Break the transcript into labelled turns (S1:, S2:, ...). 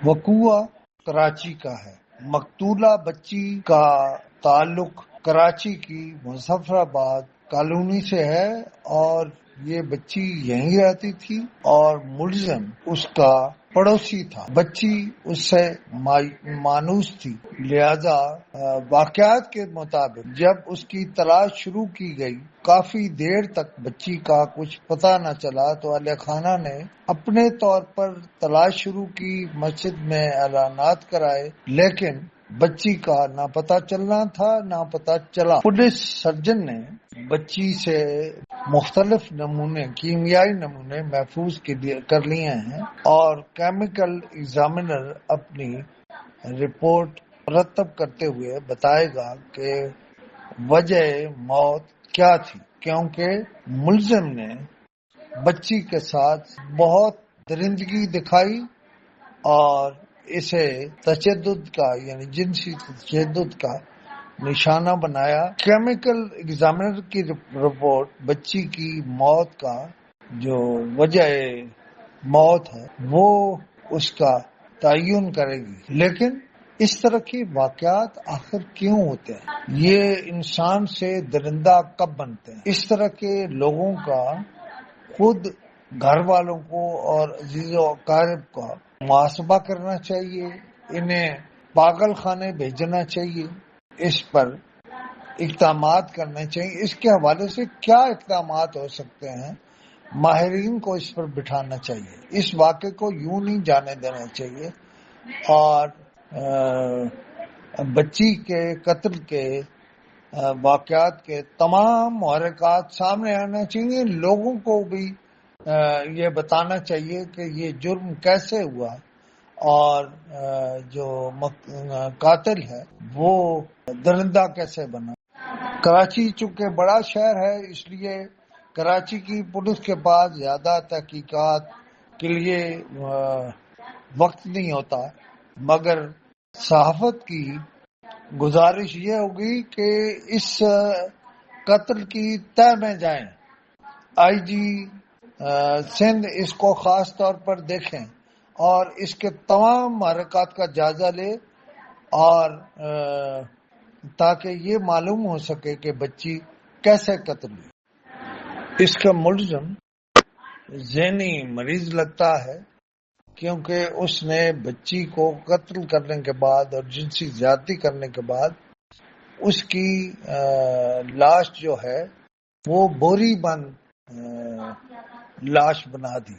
S1: وقوع کراچی کا ہے۔ مقتولہ بچی کا تعلق کراچی کی مظفر آباد کالونی سے ہے اور یہ بچی یہیں رہتی تھی اور ملزم اس کا پڑوسی تھا۔ بچی اس سے مانوس تھی، لہذا واقعات کے مطابق جب اس کی تلاش شروع کی گئی کافی دیر تک بچی کا کچھ پتہ نہ چلا تو اہل خانہ نے اپنے طور پر تلاش شروع کی، مسجد میں اعلانات کرائے، لیکن بچی کا نہ پتہ چلنا تھا نہ پتہ چلا۔ پولیس سرجن نے بچی سے مختلف نمونے، کیمیائی نمونے محفوظ کر لیے ہیں اور کیمیکل ایگزامینر اپنی رپورٹ مرتب کرتے ہوئے بتائے گا کہ وجہ موت کیا تھی، کیونکہ ملزم نے بچی کے ساتھ بہت درندگی دکھائی اور اسے تشدد کا یعنی جنسی تشدد کا نشانہ بنایا۔ کیمیکل ایگزامینر کی رپورٹ بچی کی موت کا جو وجہ موت ہے وہ اس کا تعین کرے گی، لیکن اس طرح کے واقعات آخر کیوں ہوتے ہیں؟ یہ انسان سے درندہ کب بنتے ہیں؟ اس طرح کے لوگوں کا خود گھر والوں کو اور عزیز و اقارب کا محاسبہ کرنا چاہیے، انہیں پاگل خانے بھیجنا چاہیے، اس پر اقدامات کرنے چاہیے۔ اس کے حوالے سے کیا اقدامات ہو سکتے ہیں، ماہرین کو اس پر بٹھانا چاہیے، اس واقعے کو یوں نہیں جانے دینا چاہیے اور بچی کے قتل کے واقعات کے تمام محرکات سامنے آنا چاہیے۔ لوگوں کو بھی یہ بتانا چاہیے کہ یہ جرم کیسے ہوا اور جو قاتل ہے وہ درندہ کیسے بنا۔ کراچی چونکہ بڑا شہر ہے، اس لیے کراچی کی پولیس کے پاس زیادہ تحقیقات کے لیے وقت نہیں ہوتا، مگر صحافت کی گزارش یہ ہوگی کہ اس قتل کی تہ میں جائیں، آئی جی سندھ اس کو خاص طور پر دیکھیں اور اس کے تمام حرکات کا جائزہ لے اور تاکہ یہ معلوم ہو سکے کہ بچی کیسے قتل ہوئی۔ اس کا ملزم ذہنی مریض لگتا ہے کیونکہ اس نے بچی کو قتل کرنے کے بعد اور جنسی زیادتی کرنے کے بعد اس کی لاش جو ہے وہ بوری بند لاش بنا دی۔